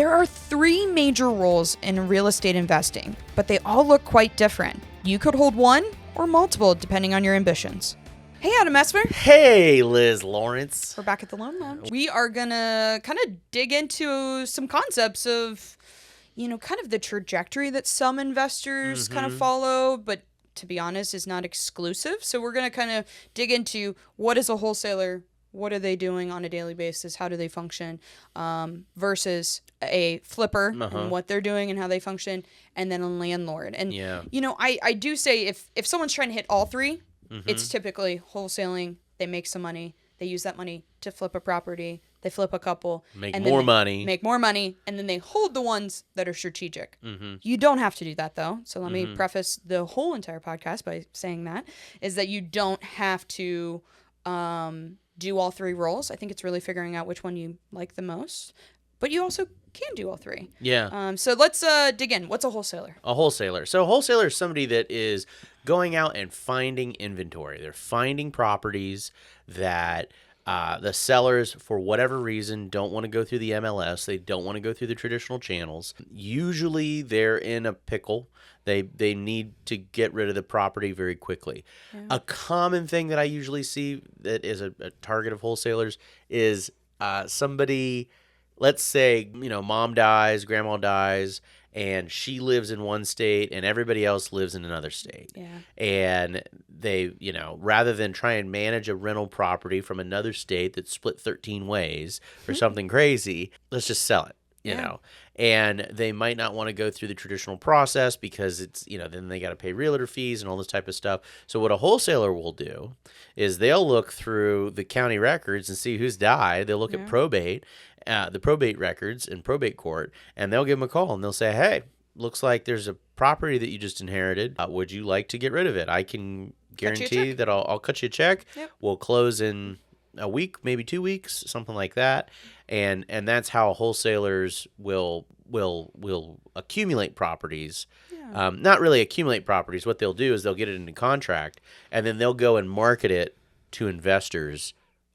There are 3 major roles in real estate investing, but they all look quite different. You could hold one or multiple depending on your ambitions. Hey, Adam Esper. Hey, Liz Lawrence. We're back at the Loan Lounge. We are going to kind of dig into some concepts of, kind of the trajectory that some investors kind of follow, but to be honest, is not exclusive. So we're going to kind of dig into what is a wholesaler, what are they doing on a daily basis, how do they function, versus a flipper and what they're doing and how they function, and then a landlord. And, I do say if someone's trying to hit all 3, it's typically wholesaling. They make some money. They use that money to flip a property. They flip a couple. Make more money. And then they hold the ones that are strategic. You don't have to do that, though. So let me preface the whole entire podcast by saying that you don't have to do all 3 roles. I think it's really figuring out which one you like the most. But you also can do all 3. Yeah. So let's dig in. What's a wholesaler? A wholesaler. So a wholesaler is somebody that is going out and finding inventory. They're finding properties that the sellers, for whatever reason, don't want to go through the MLS. They don't want to go through the traditional channels. Usually they're in a pickle. They need to get rid of the property very quickly. Yeah. A common thing that I usually see that is a target of wholesalers is somebody, let's say, mom dies, grandma dies, and she lives in one state and everybody else lives in another state. Yeah. And they, rather than try and manage a rental property from another state that's split 13 ways or something crazy, let's just sell it, you know. And they might not want to go through the traditional process because it's, then they got to pay realtor fees and all this type of stuff. So what a wholesaler will do is they'll look through the county records and see who's died. They'll look at probate, the probate records in probate court, and they'll give them a call and they'll say, hey, looks like there's a property that you just inherited. Would you like to get rid of it? I can guarantee that I'll cut you a check. Yep. We'll close in a week, maybe 2 weeks, something like that. And that's how wholesalers will accumulate properties. Yeah. Not really accumulate properties. What they'll do is they'll get it into contract, and then they'll go and market it to investors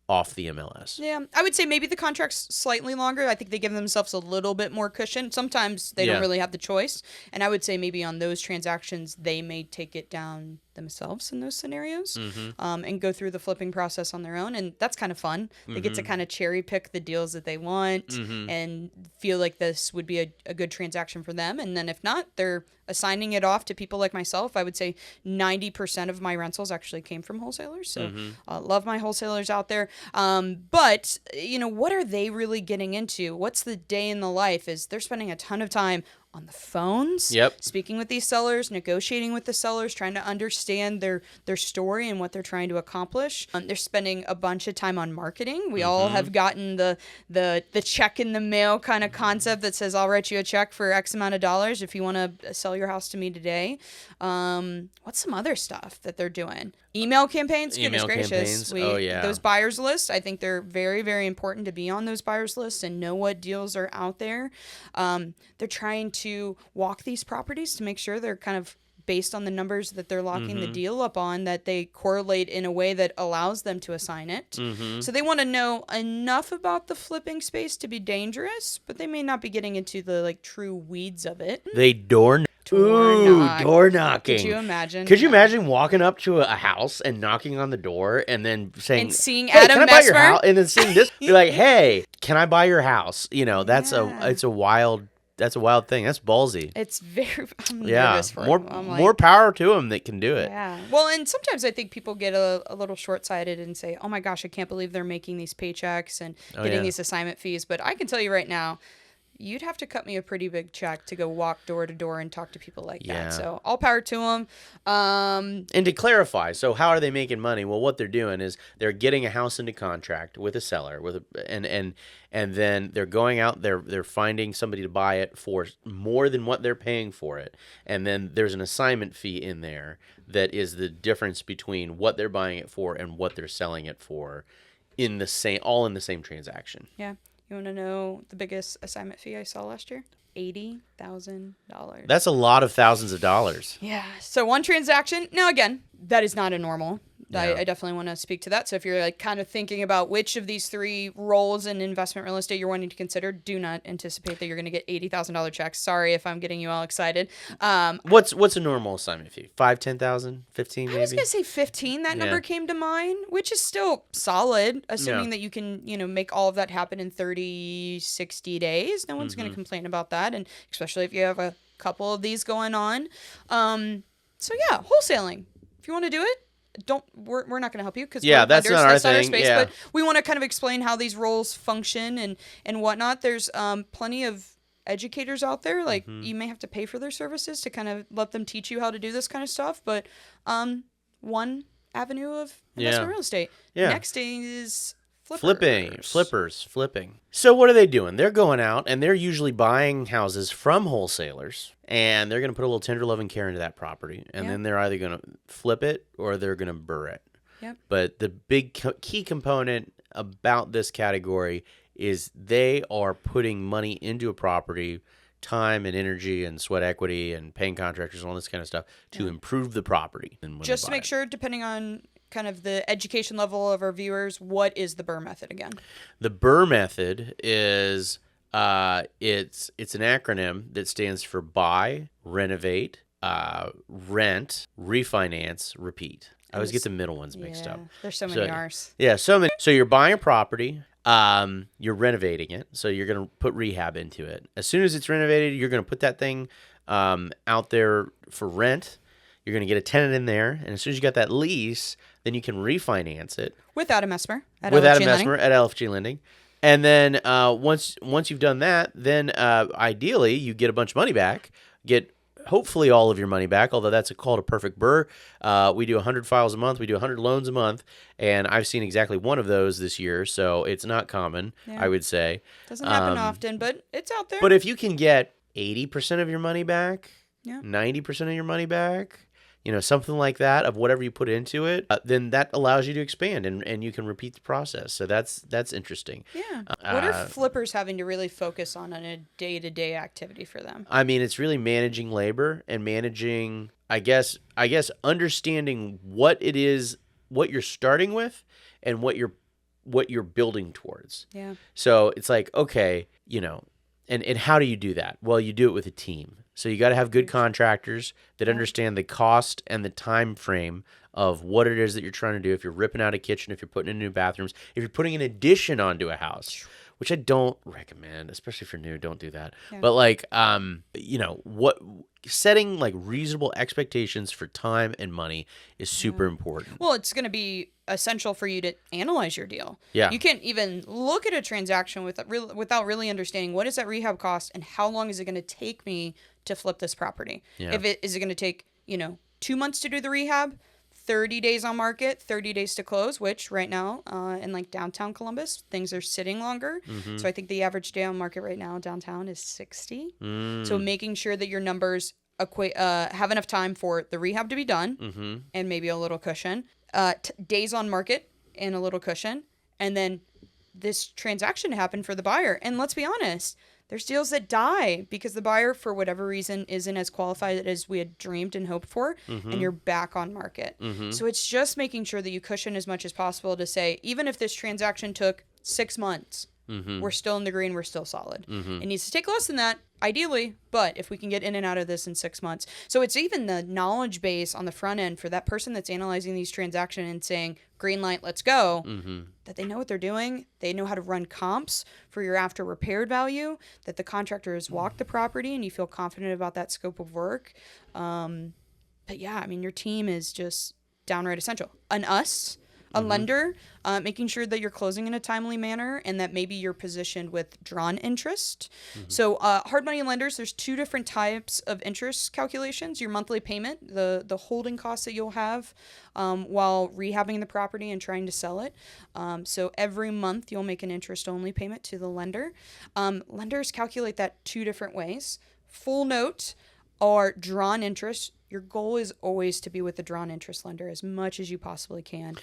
off the MLS. Yeah, I would say maybe the contract's slightly longer. I think they give themselves a little bit more cushion. Sometimes they don't really have the choice. And I would say maybe on those transactions, they may take it down themselves in those scenarios and go through the flipping process on their own. And that's kind of fun. They get to kind of cherry pick the deals that they want and feel like this would be a good transaction for them. And then if not, they're assigning it off to people like myself. I would say 90% of my rentals actually came from wholesalers. So love my wholesalers out there. But, what are they really getting into? What's the day in the life? Is they're spending a ton of time on the phones, speaking with these sellers, negotiating with the sellers, trying to understand their story and what they're trying to accomplish. They're spending a bunch of time on marketing. We all have gotten the check in the mail kind of concept that says, I'll write you a check for X amount of dollars if you want to sell your house to me today. What's some other stuff that they're doing? Email campaigns, goodness gracious. Those buyers lists, I think they're very, very important to be on those buyers lists and know what deals are out there. They're trying to walk these properties to make sure they're kind of based on the numbers that they're locking the deal up on, that they correlate in a way that allows them to assign it. So they want to know enough about the flipping space to be dangerous, but they may not be getting into the true weeds of it. They door knocking. Could you imagine? Could you imagine walking up to a house and knocking on the door and then saying, and seeing hey, Adam can I buy your Mesmer? house? And then seeing this, be like, hey, can I buy your house? It's a wild thing. That's ballsy. It's very, I'm nervous for him. More power to them that can do it. Yeah. Well, and sometimes I think people get a little short-sighted and say, oh my gosh, I can't believe they're making these paychecks and getting these assignment fees. But I can tell you right now, you'd have to cut me a pretty big check to go walk door to door and talk to people like that. So all power to them. And to clarify, so how are they making money? Well, what they're doing is they're getting a house into contract with a seller, and then they're going out, they're finding somebody to buy it for more than what they're paying for it. And then there's an assignment fee in there that is the difference between what they're buying it for and what they're selling it for all in the same transaction. Yeah. You want to know the biggest assignment fee I saw last year? $80,000. That's a lot of thousands of dollars. Yeah. So one transaction. Now, again, that is not a normal. I definitely want to speak to that. So if you're like kind of thinking about which of these 3 roles in investment real estate you're wanting to consider, do not anticipate that you're going to get $80,000 checks. Sorry if I'm getting you all excited. What's a normal assignment fee? 5, 10,000, 15 maybe? I was going to say 15. That number came to mind, which is still solid, assuming Yeah. that you can, make all of that happen in 30, 60 days. No one's going to complain about that. And especially if you have a couple of these going on. So yeah, wholesaling. If you want to do it, we're not going to help you because that's not our thing. space. Yeah. But we want to kind of explain how these roles function and whatnot. There's plenty of educators out there. Like you may have to pay for their services to kind of let them teach you how to do this kind of stuff. But one avenue of investment real estate. Yeah. Next is flipping. So what are they doing? They're going out and they're usually buying houses from wholesalers, and they're going to put a little tender love and care into that property, and then they're either going to flip it or they're going to burr it. Yep. But the big key component about this category is they are putting money into a property, time and energy and sweat equity and paying contractors and all this kind of stuff to improve the property. Just to make sure, depending on kind of the education level of our viewers, what is the BRRRR method again? The BRRRR method is it's an acronym that stands for buy, renovate, rent, refinance, repeat. I always get the middle ones mixed up. There's so many R's. Yeah, so many. So you're buying a property, you're renovating it, so you're going to put rehab into it. As soon as it's renovated, you're going to put that thing out there for rent. You're going to get a tenant in there, and as soon as you got that lease, then you can refinance it. With Adam Messmer at LFG Lending. And then once you've done that, then ideally you get a bunch of money back, get hopefully all of your money back, although that's called a perfect BRRRR. We do 100 files a month. We do 100 loans a month, and I've seen exactly one of those this year, so it's not common, I would say. Doesn't happen often, but it's out there. But if you can get 80% of your money back, 90% 90% of your money back, something like that of whatever you put into it, then that allows you to expand and you can repeat the process. So that's interesting. Yeah. What are flippers having to really focus on a day-to-day activity for them? I mean, it's really managing labor and managing, I guess understanding what it is, what you're starting with and what you're building towards. Yeah. So it's like, okay, and how do you do that? Well, you do it with a team. So you got to have good contractors that understand the cost and the time frame of what it is that you're trying to do. If you're ripping out a kitchen, if you're putting in new bathrooms, if you're putting an addition onto a house, which I don't recommend, especially for new, don't do that. Yeah. But what setting like reasonable expectations for time and money is super important. Well, it's going to be essential for you to analyze your deal. Yeah. You can't even look at a transaction without really understanding what is that rehab cost and how long is it going to take me to flip this property. Yeah. Is it going to take, 2 months to do the rehab, 30 days on market, 30 days to close, which right now in like downtown Columbus, things are sitting longer. Mm-hmm. So I think the average day on market right now downtown is 60. So making sure that your numbers have enough time for the rehab to be done and maybe a little cushion, days on market and a little cushion, and then this transaction happened for the buyer. And let's be honest, there's deals that die because the buyer, for whatever reason, isn't as qualified as we had dreamed and hoped for, and you're back on market. So it's just making sure that you cushion as much as possible to say, even if this transaction took 6 months, we're still in the green, we're still solid. It needs to take less than that, ideally, but if we can get in and out of this in 6 months. So it's even the knowledge base on the front end for that person that's analyzing these transactions and saying, green light, let's go, that they know what they're doing. They know how to run comps for your after repaired value, that the contractor has walked the property and you feel confident about that scope of work. But yeah, I mean, your team is just downright essential. A lender, making sure that you're closing in a timely manner and that maybe you're positioned with drawn interest. So hard money lenders, there's 2 different types of interest calculations. Your monthly payment, the holding costs that you'll have while rehabbing the property and trying to sell it. So every month you'll make an interest-only payment to the lender. Lenders calculate that 2 different ways. Full note or drawn interest. Your goal is always to be with the drawn interest lender as much as you possibly can,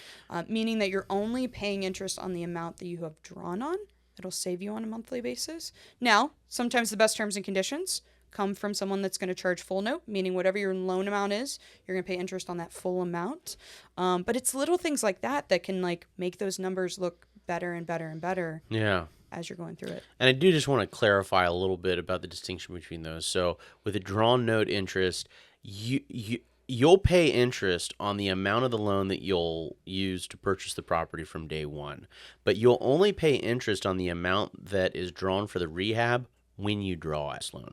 meaning that you're only paying interest on the amount that you have drawn on. It'll save you on a monthly basis. Now, sometimes the best terms and conditions come from someone that's going to charge full note, meaning whatever your loan amount is, you're going to pay interest on that full amount. But it's little things like that that can like make those numbers look better and better and better. Yeah. As you're going through it. And I do just want to clarify a little bit about the distinction between those. So with a drawn note interest, you'll pay interest on the amount of the loan that you'll use to purchase the property from day one. But you'll only pay interest on the amount that is drawn for the rehab when you draw this loan.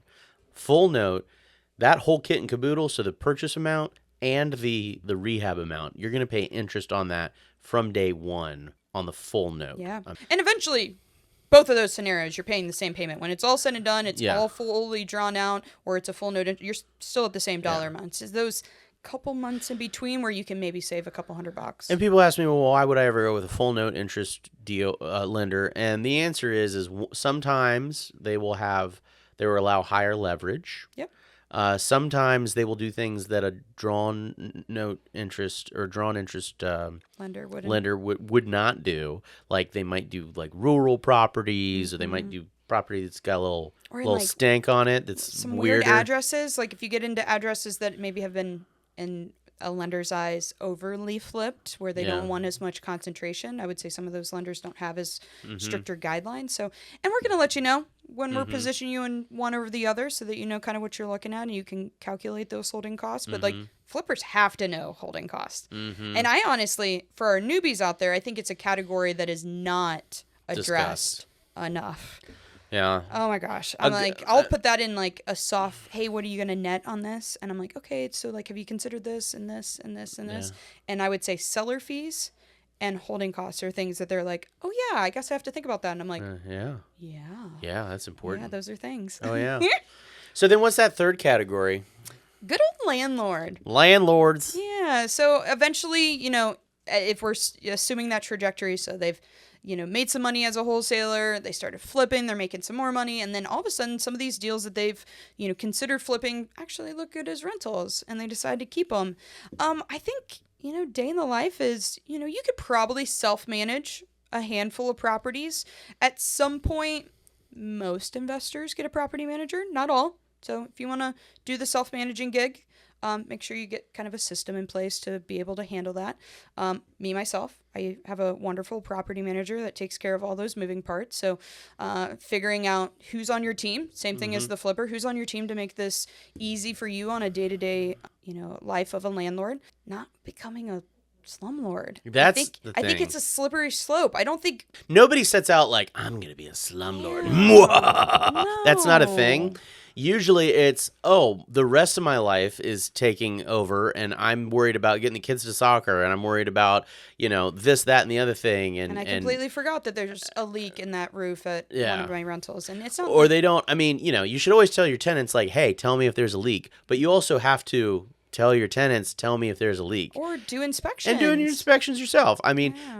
Full note, that whole kit and caboodle, so the purchase amount and the rehab amount, you're going to pay interest on that from day one on the full note. Yeah. And eventually, both of those scenarios, you're paying the same payment. When it's all said and done, it's all fully drawn out, or it's a full note, you're still at the same dollar amounts. It's those couple months in between where you can maybe save a couple $100. And people ask me, well, why would I ever go with a full note interest deal lender? And the answer is sometimes they will allow higher leverage. Yep. Sometimes they will do things that a drawn note interest or drawn interest lender would not do. Like they might do like rural properties, or they might do property that's got a little like stank on it. That's some weirder. Weird addresses. Like if you get into addresses that maybe have been in a lender's eyes overly flipped, where they don't want as much concentration. I would say some of those lenders don't have as stricter guidelines. So, and we're going to let you know when we're positioning you in one over the other, so that you know kind of what you're looking at and you can calculate those holding costs. But like flippers have to know holding costs. And I honestly, for our newbies out there, I think it's a category that is not addressed enough. Yeah. Oh my gosh. I'm like, I'll put that in like a soft, hey, what are you going to net on this? And I'm like, okay, so like, have you considered this and this and this and this? And I would say seller fees and holding costs are things that they're like, oh yeah, I guess I have to think about that. And I'm like, yeah, that's important. Yeah, those are things. Oh yeah. So then what's that third category? Good old landlord. Landlords. Yeah. So eventually, if we're assuming that trajectory, so they've made some money as a wholesaler, they started flipping, they're making some more money, and then all of a sudden some of these deals that they've, considered flipping actually look good as rentals, and they decide to keep them. I think, day in the life is, you could probably self-manage a handful of properties. At some point, most investors get a property manager, not all. So if you want to do the self-managing gig, make sure you get kind of a system in place to be able to handle that. Myself, I have a wonderful property manager that takes care of all those moving parts. So figuring out who's on your team, same thing as the flipper, who's on your team to make this easy for you on a day-to-day, life of a landlord, not becoming a slumlord. I think it's a slippery slope. I don't think nobody sets out like, I'm going to be a slumlord. No. That's not a thing. Usually it's, the rest of my life is taking over, and I'm worried about getting the kids to soccer, and I'm worried about, this, that, and the other thing. And I completely forgot that there's a leak in that roof at one of my rentals. And it's not. Or they don't, you should always tell your tenants, like, hey, tell me if there's a leak. But you also have to tell your tenants, tell me if there's a leak. Or do inspections. And doing your inspections yourself.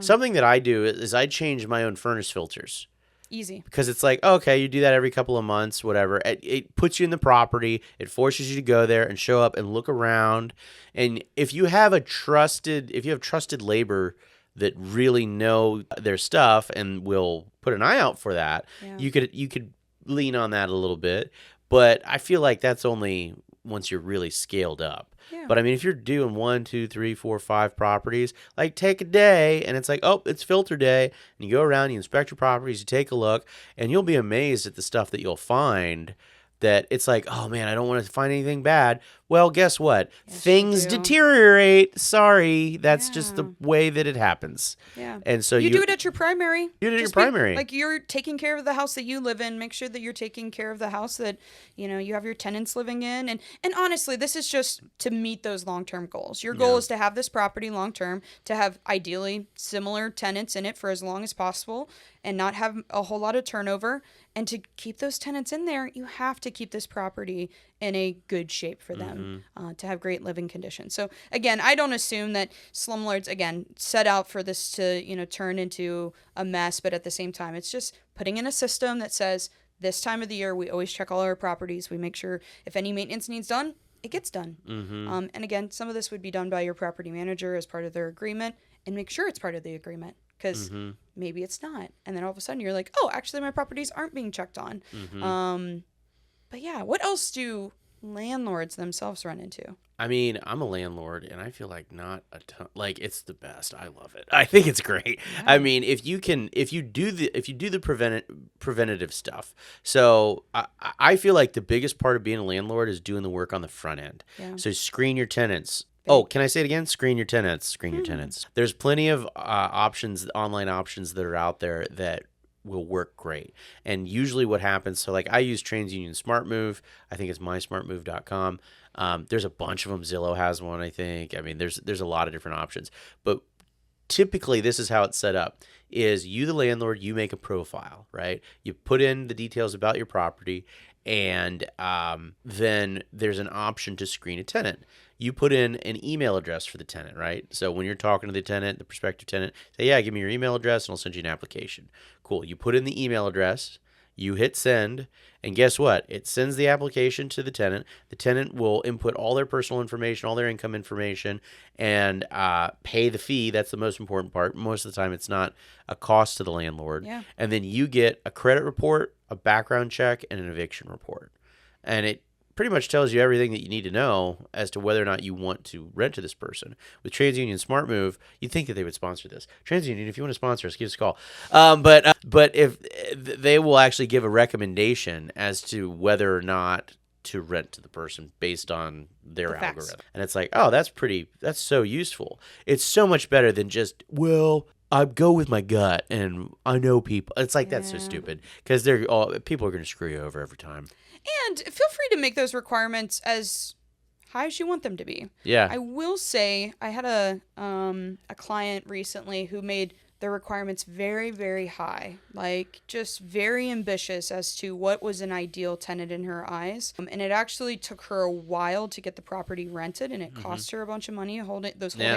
Something that I do is I change my own furnace filters. Easy. Because it's like, okay, you do that every couple of months, whatever. It puts you in the property. It forces you to go there and show up and look around. And if you have trusted labor that really know their stuff and will put an eye out for that, you could lean on that a little bit. But I feel like that's only once you're really scaled up. Yeah. But if you're doing 1, 2, 3, 4, 5 properties, like take a day and it's like, it's filter day, and you go around, you inspect your properties, you take a look, and you'll be amazed at the stuff that you'll find that it's like, oh man, I don't want to find anything bad. Well, guess what? Yes, things deteriorate. Sorry, that's just the way that it happens. Yeah. And so you do it at your primary. You do it at your primary. Like you're taking care of the house that you live in. Make sure that you're taking care of the house that, you have your tenants living in. And honestly, this is just to meet those long-term goals. Your goal is to have this property long-term, to have ideally similar tenants in it for as long as possible and not have a whole lot of turnover. And to keep those tenants in there, you have to keep this property in a good shape for them, to have great living conditions. So again, I don't assume that slumlords, again, set out for this to, turn into a mess, but at the same time, it's just putting in a system that says this time of the year, we always check all our properties. We make sure if any maintenance needs done, it gets done. And again, some of this would be done by your property manager as part of their agreement, and make sure it's part of the agreement. Because maybe it's not. And then all of a sudden you're like, actually my properties aren't being checked on. But yeah, what else do landlords themselves run into? I mean, I'm a landlord, and I feel like not a ton. Like, it's the best. I love it. I think it's great. I Yeah. mean, if you do the preventative stuff. So I feel like the biggest part of being a landlord is doing the work on the front end. Yeah. So screen your tenants. Big. Oh, can I say it again? Screen your tenants. Screen your tenants. There's plenty of options, online options that are out there that will work great. And usually what happens, so like I use TransUnion SmartMove. I think it's mysmartmove.com. There's a bunch of them. Zillow has one, I think. I mean, there's a lot of different options. But typically this is how it's set up. Is you, the landlord, you make a profile, right? You put in the details about your property, and then there's an option to screen a tenant. You put in an email address for the tenant, right? So when you're talking to the tenant, the prospective tenant, say, yeah, give me your email address and I'll send you an application. Cool. You put in the email address, you hit send, and guess what? It sends the application to the tenant. The tenant will input all their personal information, all their income information, and pay the fee. That's the most important part. Most of the time, it's not a cost to the landlord. Yeah. And then you get a credit report, a background check, and an eviction report. And it pretty much tells you everything that you need to know as to whether or not you want to rent to this person. With TransUnion SmartMove, you'd think that they would sponsor this. TransUnion, if you want to sponsor us, give us a call. But if they will actually give a recommendation as to whether or not to rent to the person based on their The facts. algorithm. And it's like, oh, that's so useful. It's so much better than just, well, I go with my gut and I know people. It's like, that's so Yeah. stupid because people are going to screw you over every time. And feel free to make those requirements as high as you want them to be. Yeah. I will say I had a client recently who made their requirements very, very high, like just very ambitious as to what was an ideal tenant in her eyes. And it actually took her a while to get the property rented, and it cost her a bunch of money holding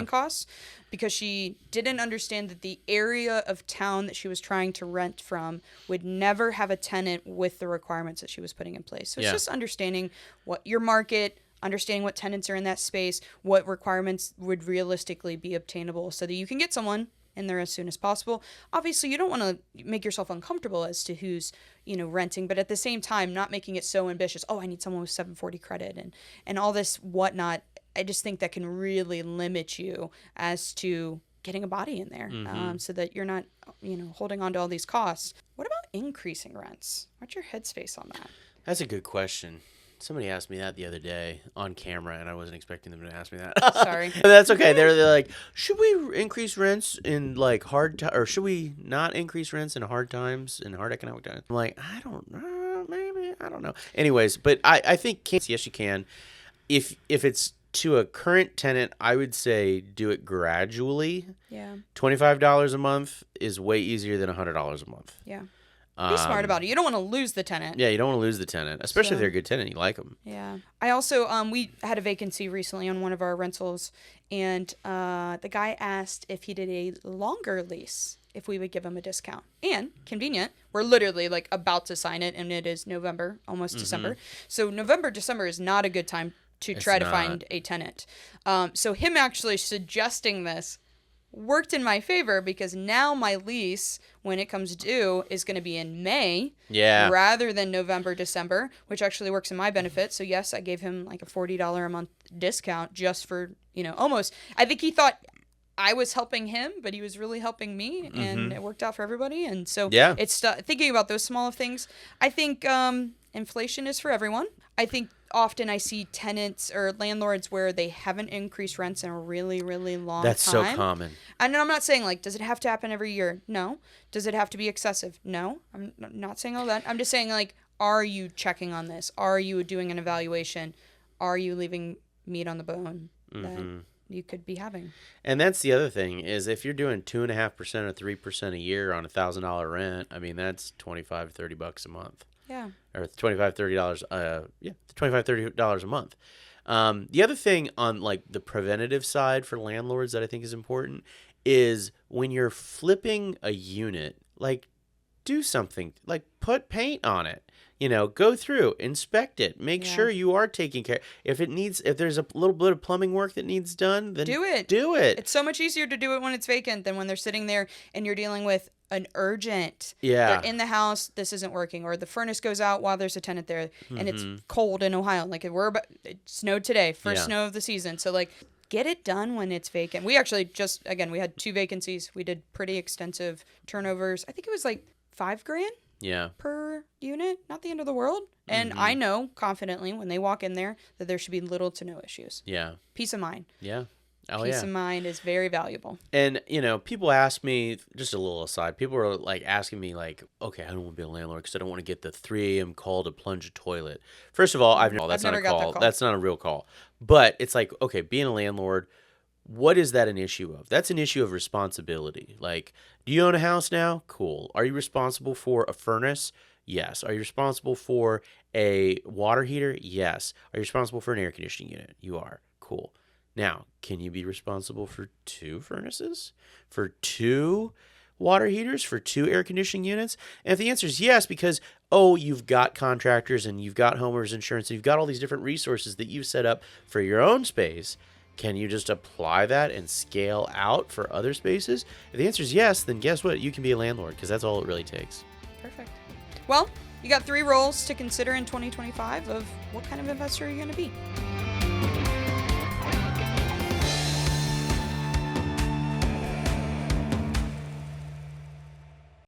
costs, because she didn't understand that the area of town that she was trying to rent from would never have a tenant with the requirements that she was putting in place. So it's just understanding what your market, understanding what tenants are in that space, what requirements would realistically be obtainable so that you can get someone in there as soon as possible. Obviously, you don't want to make yourself uncomfortable as to who's, renting, but at the same time, not making it so ambitious. Oh, I need someone with 740 credit and all this whatnot. I just think that can really limit you as to getting a body in there, so that you're not, holding on to all these costs. What about increasing rents? What's your headspace on that? That's a good question. Somebody asked me that the other day on camera, and I wasn't expecting them to ask me that. Sorry. That's okay. They're like, should we increase rents in like or should we not increase rents in hard times, in hard economic times? I'm like, I don't know, maybe, I don't know. Anyways, but I think yes, you can. If it's to a current tenant, I would say do it gradually. Yeah. $25 a month is way easier than $100 a month. Yeah. Be smart about it. You don't want to lose the tenant. Yeah, you don't want to lose the tenant, especially if So- they're a good tenant. You like them. Yeah. I also, we had a vacancy recently on one of our rentals, and the guy asked if he did a longer lease, if we would give him a discount. And convenient, we're literally like about to sign it, and it is November, almost December. So November, December is not a good time to try to not. find a tenant. So him actually suggesting this worked in my favor, because now my lease, when it comes due, is going to be in May rather than November, December, which actually works in my benefit. So yes, I gave him like a $40 a month discount just for, almost, I think he thought I was helping him, but he was really helping me, and it worked out for everybody. And so it's thinking about those small things. I think inflation is for everyone. I think often I see tenants or landlords where they haven't increased rents in a really, really long time. That's so common. And I'm not saying, like, does it have to happen every year? No. Does it have to be excessive? No. I'm not saying all that. I'm just saying, like, are you checking on this? Are you doing an evaluation? Are you leaving meat on the bone that you could be having? And that's the other thing, is if you're doing 2.5% or 3% a year on $1,000 rent, I mean, that's $25, $30 a month. Yeah. Or $25, $30, $25, $30 a month. The other thing on like the preventative side for landlords that I think is important is when you're flipping a unit, like do something, like put paint on it. Go through, inspect it, make sure you are taking care. If there's a little bit of plumbing work that needs done, then Do it. Do it. It's so much easier to do it when it's vacant than when they're sitting there and you're dealing with an urgent, Yeah. they're in the house, this isn't working, or the furnace goes out while there's a tenant there, and it's cold in Ohio. Like it snowed today, first snow of the season. So like, get it done when it's vacant. We actually we had 2 vacancies. We did pretty extensive turnovers. I think it was like $5,000 Yeah. per unit. Not the end of the world. And I know confidently when they walk in there that there should be little to no issues. Yeah. Peace of mind. Yeah. Oh, Peace yeah. of mind is very valuable. And, people ask me, just a little aside, people are like asking me like, okay, I don't want to be a landlord because I don't want to get the 3 a.m. call to plunge a toilet. First of all, that's not never a got that call. call. That's not a real call. But it's like, okay, being a landlord, what is that an issue of? That's an issue of responsibility. Like, do you own a house now? Cool. Are you responsible for a furnace? Yes. Are you responsible for a water heater? Yes. Are you responsible for an air conditioning unit? You are. Cool. Now, can you be responsible for 2 furnaces? For 2 water heaters? For 2 air conditioning units? And if the answer is yes, because, you've got contractors and you've got homeowners insurance, and you've got all these different resources that you've set up for your own space, can you just apply that and scale out for other spaces? If the answer is yes, then guess what? You can be a landlord because that's all it really takes. Perfect. Well, you got 3 roles to consider in 2025 of what kind of investor are you going to be.